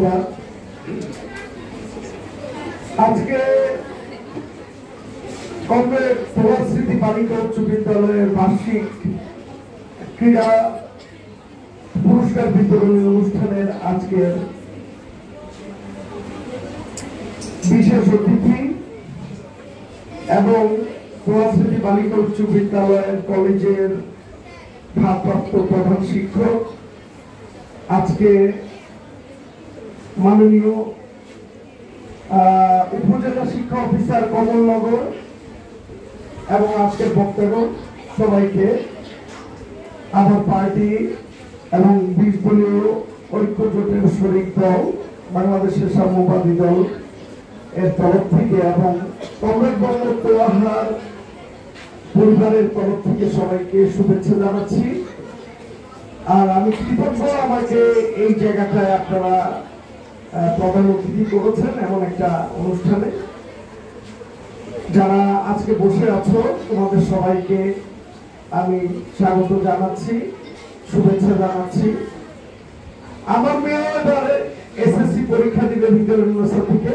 ধন্যবাদ। আজকে কমরেড প্রভাত স্মৃতি বালিকা উচ্চ বিদ্যালয়ের বার্ষিক ক্রীড়া পুরস্কার বিতরণী অনুষ্ঠানের আজকের বিশেষ অতিথি এবং প্রভাত স্মৃতি বালিকা উচ্চ বিদ্যালয়ের কলেজের ভারপ্রাপ্ত প্রধান শিক্ষক, আজকে মাননীয় উপজেলা শিক্ষা অফিসার কমলনগর এবং আজকের বক্তাগণ সবাইকে আমার পার্টি এবং 20 দলীয় ঐক্য জোটের শরিক দল বাংলাদেশের সাম্যবাদী দল এর তরফ থেকে এবং কমরেড মোহাম্মদ তোয়াহার পরিবারের তরফ থেকে সবাইকে শুভেচ্ছা জানাচ্ছি। আর আমি কৃতজ্ঞ আমাকে এই জায়গাটায় আপনারা প্রধান অতিথি করেছেন এমন একটা অনুষ্ঠানে। যারা আজকে বসে আছো তোমাদের সবাইকে আমি স্বাগত জানাচ্ছি, শুভেচ্ছা জানাচ্ছি। আমার মেয়ে এবারে এসএসসি পরীক্ষা দিবে ভিতরে ইউনিভার্সিটি থেকে।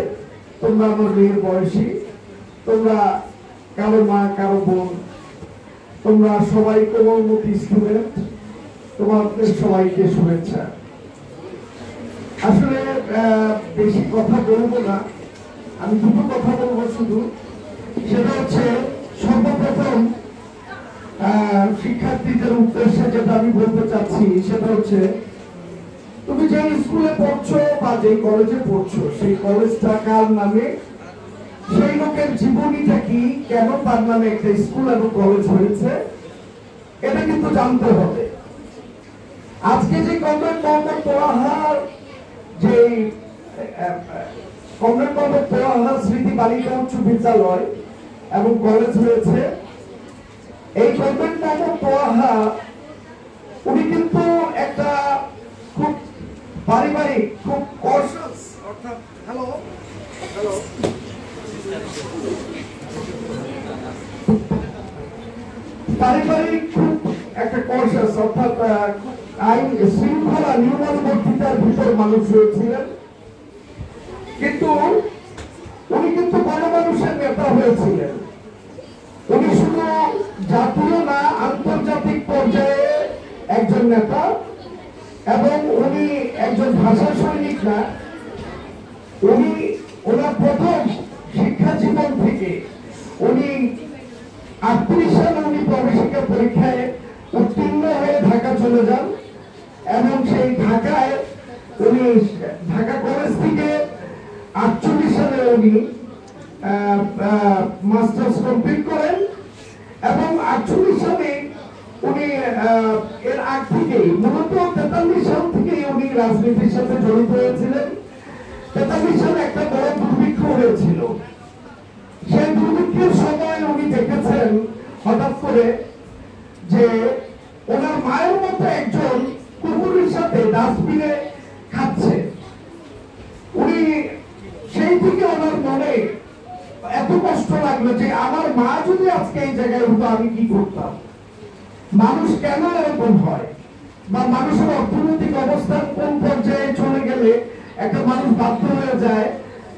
তোমরা আমার মেয়ের বয়সী, তোমরা কারো মা কারো বোন, তোমরা সবাই কোমলমতি স্টুডেন্ট, তোমাদের সবাইকে শুভেচ্ছা। আসলে বেশি কথা বলবো না, আমি দুটো কথা বলবো শুধু। সেটা হচ্ছে সর্বপ্রথম শিক্ষার্থীদের উদ্দেশ্যে যেটা আমি বলতে চাচ্ছি সেটা হচ্ছে, তুমি যে স্কুলে পড়ছো বা যে কলেজে পড়ছো সেই কলেজটা কার নামে, সেই লোকের জীবনীটা কি, কেন তার নামে একটা স্কুল এবং কলেজ হয়েছে, এটা কিন্তু জানতে হবে। আজকে যে কমরেড মোহাম্মদ তোয়াহার যে কমরেড মোহাম্মদ তোয়াহার স্মৃতি বালিকা উচ্চ বিদ্যালয় এবং কলেজ হয়েছে, এই কমরেড মোহাম্মদ তোয়াহা উনি কিন্তু একটা খুব পারিবারিক, খুব কনশাস, অর্থাৎ পারিবারিক খুব একটা কনশাস, অর্থাৎ আইন শৃঙ্খলা নিয়মানুবর্তিতার ভিতর মানুষ হয়েছিলেন। কিন্তু উনি কিন্তু গণমানুষের নেতা হয়েছিলেন। উনি শুধু জাতীয় না, আন্তর্জাতিক পর্যায়ে একজন নেতা, এবং উনি একজন ভাষা সৈনিক না, উনি ওনার প্রথম শিক্ষা জীবন থেকে উনি 38 সালে উনি প্রবেশিকা পরীক্ষায় উত্তীর্ণ হয়ে ঢাকা চলে যান এবং সেই ঢাকায় উনি ঢাকা কলেজ থেকে 48 সালে উনি মাস্টার্স কমপ্লিট করেন এবং 48 সালে উনি এর আগ থেকেই মূলত 43 সাল থেকেই উনি রাজনীতির সাথে জড়িত হয়েছিলেন। 43 সালে একটা বড় দুর্ভিক্ষ হয়েছিল। সেই দুর্ভিক্ষের সময় উনি দেখেছেন হঠাৎ করে যে ওনার মায়ের মতো একজন কুকুরের সাথে ডাস্টবিনে খাচ্ছে। উনি সেই থেকে ওনার মনে এত কষ্ট লাগলো যে আমার মা যদি আজকে এই জায়গায় হতো আমি কি করতাম, মানুষ কেন এরকম হয়, বা মানুষের অর্থনৈতিক অবস্থান কোন পর্যায়ে চলে গেলে একটা মানুষ বাধ্য হয়ে যায়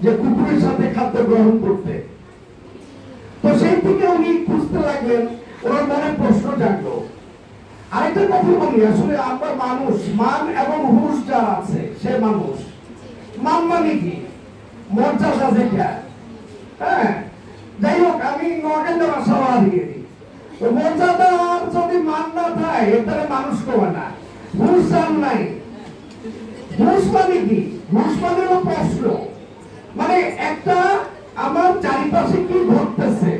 যে কুকুরের সাথে খাদ্য গ্রহণ করতে। তো সেই থেকে উনি খুঁজতে লাগলেন, ওনার মনে প্রশ্ন জাগলো। আরেকটা কথা বলি, আসলে আমরা মানুষ, মান এবং হুঁশ যা আছে সে মানুষ। মান মানে কি, মর্যাদা যেটা, হ্যাঁ, যাই হোক আমি নোয়াখালী ভাষা দিয়ে দিই। মর্যাদা আর যদি মান না থাকে এটারে মানুষ কবে না, হুঁশ জান নাই। হুঁশ মানে কি, হুঁশ মানে হলো প্রশ্ন, মানে একটা আমার চারিপাশে কি ঘটতেছে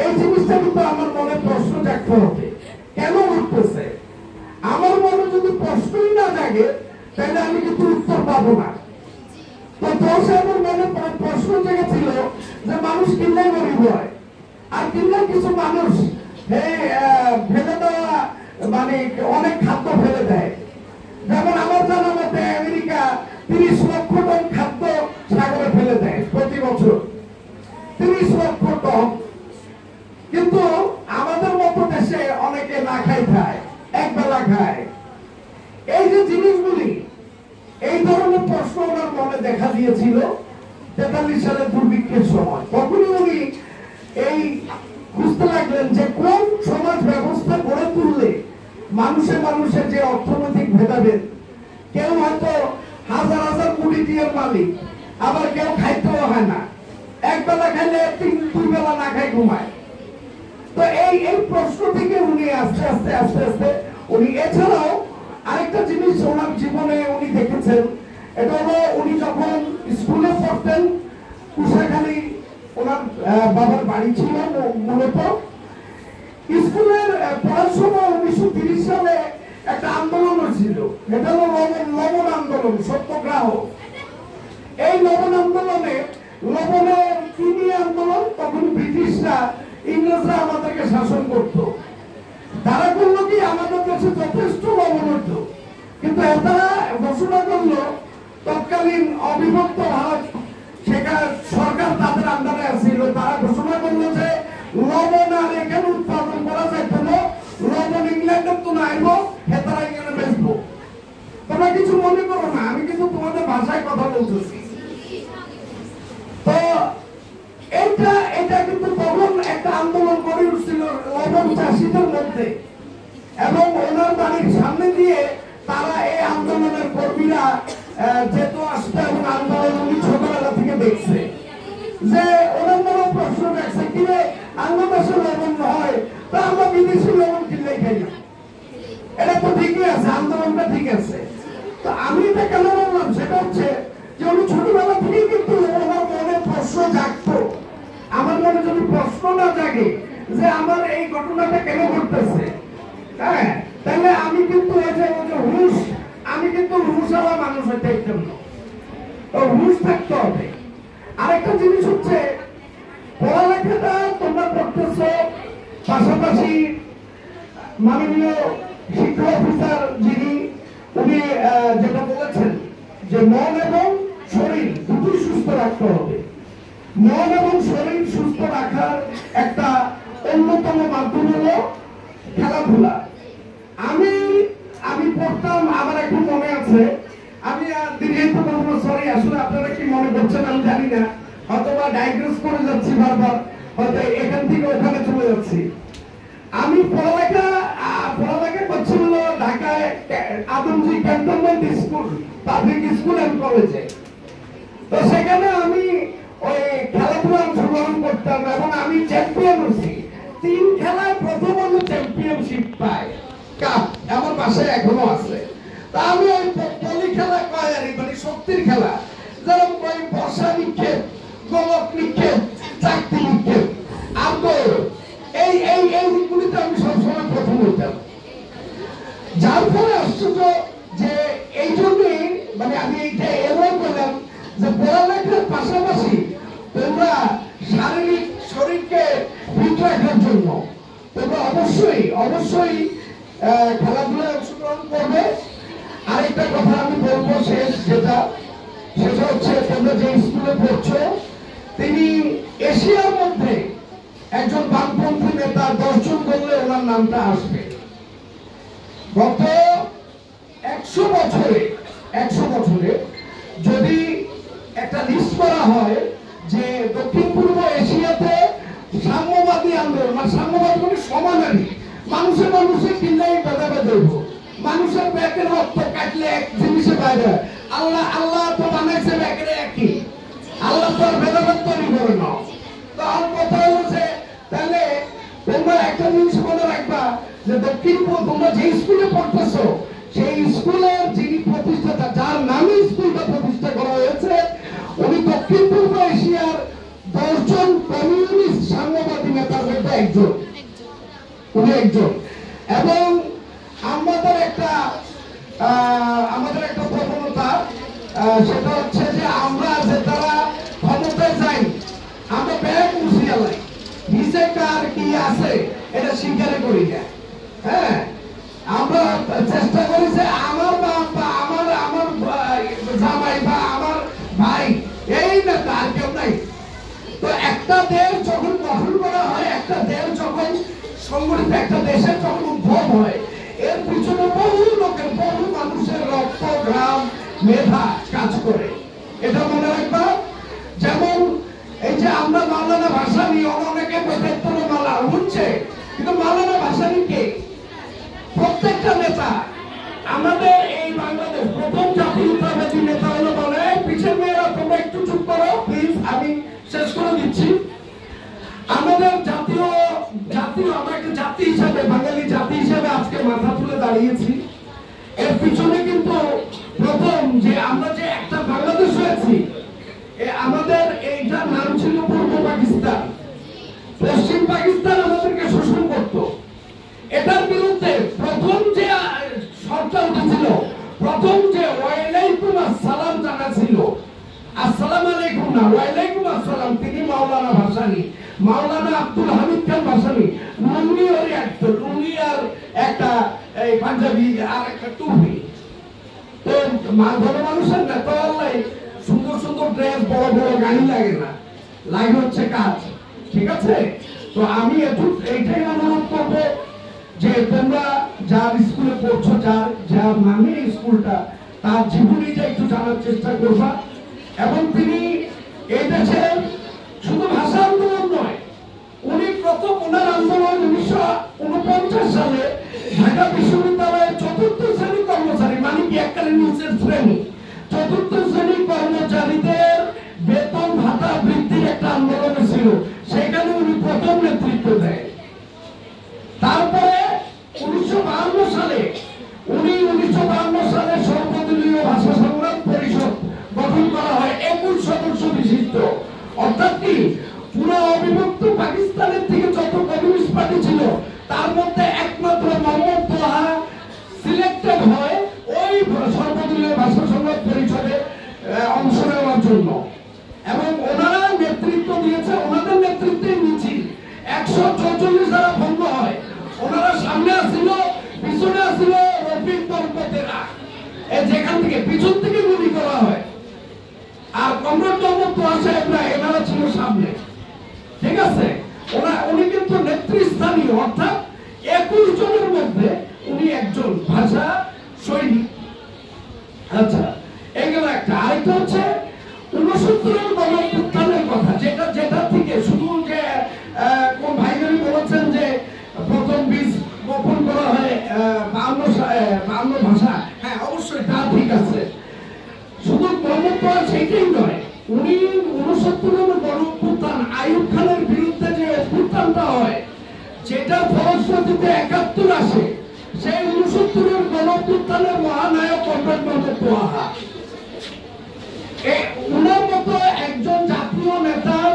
এই জিনিসটা কিন্তু আমার মনে প্রশ্ন জাগতে হবে, কেন ঘটতেছে। আমার মনে যদি প্রশ্নই না জাগে তাহলে আমি কিন্তু উত্তর পাবো না। তো আমার মনে প্রশ্ন জেগেছিল যে মানুষ কিনলে গরিব হয়, আর কিনলে কিছু মানুষ ফেলে দেওয়া, মানে অনেক খাদ্য ফেলে দেয়। যেমন আমার জানা মতে আমেরিকা 30 লক্ষ টন খাদ্য সাগরে ফেলে দেয় প্রতি বছর, 30 লক্ষ টন। কিন্তু আমাদের মতো দেশে অনেকে না খাই খায়, এক বেলা খায়। এই যে জিনিসগুলি, এই ধরনের প্রশ্ন ওনার গিয়েছিল 43 সালের দুর্ভিক্ষের সময়। তখনই উনি এই বুঝতে লাগলেন যে কোন সমাজ ব্যবস্থা গড়ে তুললে মানুষের যে অর্থনৈতিক ভেদাভেদ, কেউ হয়তো হাজার হাজার কোটি টাকার মালিক, আবার কেউ খাইতেও হয় না, একবেলা খাইলে দুই বেলা না খাই ঘুমায়। তো এই প্রশ্ন থেকে উনি আস্তে আস্তে উনি এছাড়াও আরেকটা জিনিস ওনার জীবনে উনি দেখেছেন, এটা হলো উনি যখন স্কুলে পড়তেন, কুশাখালী ওনার বাবার বাড়ি ছিল মূলত। স্কুলের পড়ার সময় 1930 সালে একটা আন্দোলন হয়েছিল, এটা হলো লবণ আন্দোলন, সত্যগ্রাহ। এই লবণ আন্দোলনে, লবণের কিনি আন্দোলন, তখন ব্রিটিশরা, ইংরেজরা আমাদেরকে শাসন করত। তারা করলো কি, আমাদের কাছে যথেষ্ট লবণ হতো, কিন্তু তারা ঘোষণা করলো তৎকালীন অবিভক্ত ভারত, সেখানে সরকার তাদের আন্ডারে আসছিল, তারা ঘোষণা করলো যে লবণ আর এখানে উৎপাদন করা যাইত না, লবণ ইংল্যান্ডের তো নাইব, তারা এখানে বেচবো। তোমরা কিছু মনে করো না, আমি কিন্তু তোমাদের ভাষায় কথা বলতেছি। তো এটা কিন্তু তখন একটা আন্দোলন করে উঠছিল লবণ চাষীদের মধ্যে, এবং ওনার বাড়ির সামনে দিয়ে তারা এই আন্দোলনের কর্মীরা যেত আসতে, এবং আন্দোলন উনি ছোটবেলা থেকে দেখছে। যে ওনার মনে প্রশ্ন রাখছে, কিনে বাংলাদেশে লবণ হয়, তা আমরা বিদেশি লবণ কিনলেই খাই না। এটা তো ঠিকই আছে, আন্দোলনটা ঠিক আছে। তো আমি এটা কেন বললাম, সেটা হচ্ছে যে উনি ছোটবেলা থেকে কিন্তু ওনার মনে প্রশ্ন জাগতো। আমার মনে যদি প্রশ্ন না জাগে যে আমার এই ঘটনাটা কেন ঘটতেছে, হ্যাঁ, তাহলে আমি কিন্তু হুঁশ, আমি কিন্তু হুঁশওয়ালা মানুষ হইতে একদম না, হুঁশ থাকতে হবে। আরেকটা জিনিস হচ্ছে, পড়ালেখাটা তোমরা করতেছো, পাশাপাশি মাননীয় শিক্ষা অফিসার যিনি, উনি যেটা বলেছেন যে মন এবং শরীর দুটোই সুস্থ রাখতে হবে। মন এবং শরীর সুস্থ রাখার একটা অন্যতম মাধ্যম হলো খেলাধুলা। আমি পড়তাম, আমার এখন মনে আছে, আমি দীর্ঘায়িত করবো, সরি, আসলে আপনারা কি মনে করছেন আমি জানি না, হয়তো বা ডাইগ্রেস করে যাচ্ছি বারবার, হয়তো এখান থেকে ওখানে চলে যাচ্ছি। আমি পড়ালেখা করছি হলো ঢাকায় Adamjee cantonment school, public school and কলেজে। তো সেখানে আমি ওই খেলাধুলা অংশগ্রহণ করতাম, এবং আমি চ্যাম্পিয়ন হয়েছি। 3 খেলায় প্রথম হলো চ্যাম্পিয়নশিপ পাই, কাপ আমার বাসায় এখনো আছে। তা আমি ওই পলি খেলা কয় আর মানে শক্তির খেলা, যেরকম ওই বর্ষা নিক্ষেপ, গোলক নিক্ষেপ, চাকতি নিক্ষেপ, আর এই দিকগুলিতে আমি সবসময় প্রথম হইতাম। যার ফলে আশ্চর্য যে এই জন্যই মানে আমি এইটা এমন বললাম যে পড়ালেখার পাশাপাশি তোমরা শারীরিক শরীরকে ফিট রাখার জন্য তোমরা অবশ্যই খেলাধুলায় অংশগ্রহণ করবে। আরেকটা কথা আমি বলবো সেটা হচ্ছে, তোমরা যে স্কুলে পড়ছো, তিনি এশিয়ার মধ্যে একজন বামপন্থী নেতা, 10 জন বললে ওনার নামটা আসবে। গত 100 বছরে যদি একটা লিস্ট করা হয় যে দক্ষিণ পূর্ব এশিয়াতে সাম্যবাদী আন্দোলন, মানে সাম্যবাদী মানে সমানারী, মানুষের কিনলেই ভেদাভেদ হইব, মানুষের ব্যাকের রক্ত কাটলে এক জিনিসে বাইরে, আল্লাহ তো বানাইছে ব্যাকের একই, আল্লাহ তো আর ভেদাভেদ তৈরি করে না। তখন কথা হচ্ছে, তাহলে তোমরা একটা জিনিস মনে রাখবা যে দক্ষিণ পূর্ব, তোমরা যে স্কুলে পড়তেছো সেই স্কুলের যিনি প্রতিষ্ঠাতা, যার নামে স্কুলটা প্রতিষ্ঠা করা হয়েছে, উনি দক্ষিণ পূর্ব এশিয়ার 10 জন কমিউনিস্ট সাম্যবাদী নেতার মধ্যে একজন, উনি একজন। এবং আমাদের একটা প্রবণতা, সেটা হচ্ছে যে আমরা যে তারা ক্ষমতায় যাই, আমরা ব্যাগ মুছিয়ে লাই, নিচে কার কি আছে এটা স্বীকার করি না। হ্যাঁ, আমরা চেষ্টা করি যে আমার বাপ বা আমার জামাই বা আমার ভাই, এই না তার কেউ নাই। তো একটা দেশ যখন গঠন করা হয়, একটা দেশ যখন সংগঠিত, একটা দেশের যখন উদ্ভব হয়, এর পিছনে বহু লোকের, বহু মানুষের রক্ত, ঘাম, মেধা কাজ করে। এটা মনে রাখবা। যেমন এই যে আমরা মাওলানা ভাসানী, অনেকে প্রত্যেকটা মালা উঠছে, কিন্তু মাওলানা ভাসানী কে? প্রত্যেকটা নেতা আমাদের এই বাংলাদেশ প্রথম জাতীয়তাবাদী নেতা হলো বলে, পিছের মেয়েরা তোমরা একটু চুপ করো প্লিজ, আমি শেষ করে দিচ্ছি। আমাদের জাতীয় আমরা একটা জাতি হিসাবে, বাঙালি জাতি হিসাবে আজকে মাথা তুলে দাঁড়িয়েছি। এর পিছনে কিন্তু প্রথম যে আমরা যে একটা বাংলাদেশ হয়েছি, আমাদের এইটার নাম ছিল পূর্ব পাকিস্তান। পশ্চিম পাকিস্তান আমাদেরকে শোষণ করত। এটার বিরুদ্ধে প্রথম যে সরকার উঠেছিল, প্রথম যে ওয়ালাইকুম আসসালাম জানাছিল, আসসালামু আলাইকুম না, ওয়ালাইকুম আসসালাম, তিনি মাওলানা ভাসানী, মাওলানা আব্দুল হামিদ খান ভাসানী। লুঙ্গি আর একটা লুঙ্গি আর একটা এই পাঞ্জাবি আর একটা টুপি। তো ভালো মানুষের না তো আল্লাহ সুন্দর সুন্দর ড্রেস, বড় বড় গাড়ি লাগে না, লাগে হচ্ছে কাজ। ঠিক আছে? তো আমি এইটাই অনুরোধ করবো যে তোমরা যার স্কুলে পড়ছো, যার নামে স্কুলটা, তার জীবনীটা একটু জানার চেষ্টা করবা। এবং তিনি এই দেশের শুধু ভাষা আন্দোলন নয়, উনি প্রথম ওনার আন্দোলন 1949 সালে ঢাকা বিশ্ববিদ্যালয়ের 4th শ্রেণী কর্মচারী, মানে কি এককালীন নিচের শ্রেণী 4th শ্রেণী কর্মচারীদের বেতন ভাতা বৃদ্ধির একটা আন্দোলন ছিল, সেখানে উনি প্রথম নেতৃত্ব দেয়। তারপরে 1952 সালে উনি 1952 সালে সর্বদলীয় ভাষা সংগ্রাম পরিষদ গঠন করা হয় 21 সদস্য বিশিষ্ট। অর্থাৎ কি পুরো অবিভক্ত পাকিস্তানের থেকে যত কমিউনিস্ট পার্টি ছিল তার মধ্যে একমাত্র মোহাম্মদ তোহা সিলেক্টেড হয় ওই সর্বদলীয় ভাষা সংগ্রাম পরিষদে অংশ নেওয়ার জন্য। এবং ওনারা নেতৃত্ব দিয়েছে, ওনাদের নেতৃত্বে মিছিল 144 দ্বারা ভঙ্গ হয়। ওনারা সামনে আসছিল, পিছনে আসছিল রফিক দলপতেরা, যেখান থেকে পিছন থেকে গুলি করা হয়। আর কমরেড মোহাম্মদ তোহা সাহেবরা এনারা ছিল সামনে। ঠিক আছে? উনি কিন্তু নেতৃস্থানীয়, অর্থাৎ 21 জনের মধ্যে উনি একজন ভাষা সৈনিক। আচ্ছা, এগুলো একটা। আরেকটা হচ্ছে 69 গণঅভ্যুত্থানের কথা, যেটা থেকে শুধু যে কোন ভাইজানি বলেছেন যে প্রথম বীজ বপন করা হয় 52 ভাষা, হ্যাঁ অবশ্যই তা ঠিক আছে। শুধু গণঅভ্যুত্থান সেইটাই নয়, উনি 69 গণঅভ্যুত্থান আইয়ুব খানের বিরুদ্ধে যে অভ্যুত্থানটা হয়, যেটা ফলশ্রুতিতে 71 আসে, সেই 69 গণঅভ্যুত্থানের মহানায়ক কমরেড মোহাম্মদ তোহা। উনার মতো একজন জাতীয় নেতার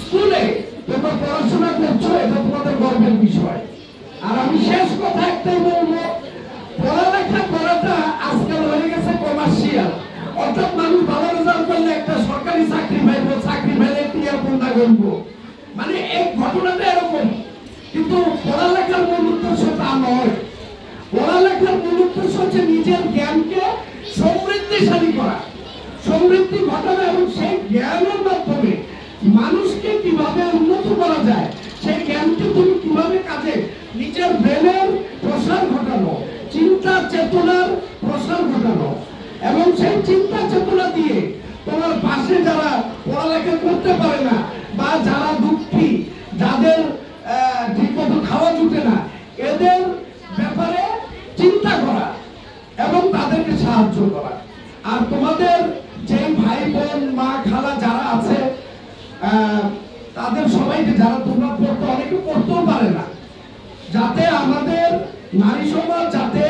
স্কুলে তোমরা পড়াশোনা করছো, এটা তোমাদের গর্বের বিষয়। আর আমি শেষ কথা একটাই বলবো, পড়ালেখা করাটা আজকাল হয়ে গেছে কমার্শিয়াল। অর্থাৎ মানুষ ভালো রেজাল্ট করলে একটা সরকারি চাকরি পাইবো, চাকরি পাইলে টিয়ার বন্ধা করবো, মানে এই ঘটনাটা এরকম। কিন্তু পড়ালেখার মূল উদ্দেশ্য তা নয়। পড়ালেখার মূল উদ্দেশ্য হচ্ছে নিজের জ্ঞানকে সমৃদ্ধিশালী করা, সমৃদ্ধি ঘটানো, এবং সেই জ্ঞানের মাধ্যমে মানুষকে কিভাবে উন্নত করা যায়, সেই জ্ঞানকে তুমি কিভাবে কাজে নিজের ব্রেনের প্রসার ঘটানো, চিন্তা চেতনার প্রসার ঘটানো, এবং সেই চিন্তা চেতনা দিয়ে তোমার পাশে যারা পড়ালেখা করতে পারে না, বা যারা দুঃখী, যাদের ঠিকমতো খাওয়া জুটে না, এদের ব্যাপারে চিন্তা করা এবং তাদেরকে সাহায্য করা। আর তোমাদের যে ভাই বোন, মা, খালা যারা আছে, তাদের সবাইকে, যারা তোমরা পড়তে, অনেকে পড়তেও পারে না, যাতে আমাদের নারী সমাজ যাতে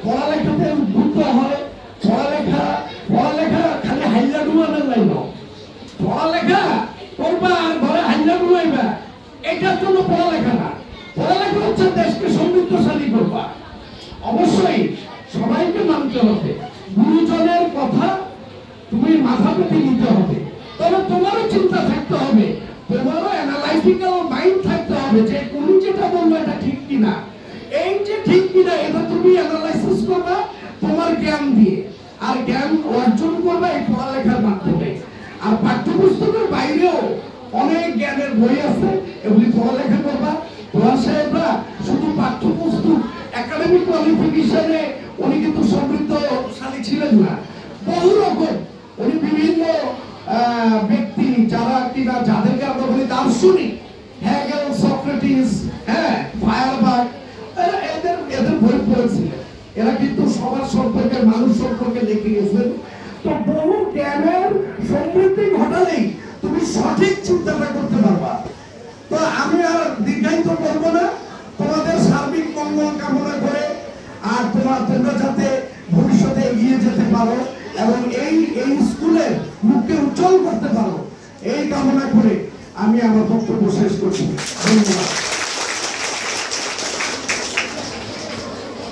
পড়ালেখাতে উদ্বুদ্ধ হয়। পড়ালেখা খালি হাইলা ডুবানোর লাইন, পড়ালেখা করবা আর ঘরে হাইলা ডুবাইবা, এটার জন্য পড়ালেখা না। পড়ালেখা হচ্ছে দেশকে সমৃদ্ধশালী করবা। অবশ্যই সবাইকে মানতে হবে, গুরুজনের কথা তুমি মাথা পেতে নিতে হবে, তবে তোমারও চিন্তা থাকতে হবে, তোমারও অ্যানালাইটিক্যাল মাইন্ড থাকতে হবে যে তুমি যেটা বলবো এটা ঠিক কিনা। এই যে ঠিক কিনা এটা তুমি অ্যানালাইসিস করবা তোমার জ্ঞান দিয়ে, আর জ্ঞান অর্জন করবা এই পড়ালেখার মাধ্যমে। আর পাঠ্যপুস্তকের বাইরেও অনেক জ্ঞানের বই আছে, এগুলি পড়ালেখা করবা। তোহা সাহেবরা শুধু পাঠ্যপুস্তক একাডেমিক কোয়ালিফিকেশনে উনি কিন্তু সমৃদ্ধশালী ছিলেন না, বহু রকম উনি বিভিন্ন ব্যক্তি যারা কিনা যাদেরকে আমরা বলি দার্শনিক, হেগেল, সক্রেটিস, হ্যাঁ, ফায়ারবার্গ, এদের বই পড়েছিলেন। এরা কিন্তু সবার সম্পর্কে, মানুষ সম্পর্কে লিখে গেছেন। তো বহু জ্ঞানের সমৃদ্ধি ঘটালেই তুমি সঠিক চিন্তাটা করতে পারবা। তো আমি আর দীর্ঘায়িত করবো না, তোমাদের সার্বিক মঙ্গল কামনা করে আর তোমরা যাতে ভবিষ্যতে এগিয়ে যেতে পারো এবং এই স্কুলের মুখকে উজ্জ্বল করতে পারো, এই কামনা করে আমি আমার বক্তব্য শেষ করছি। ধন্যবাদ।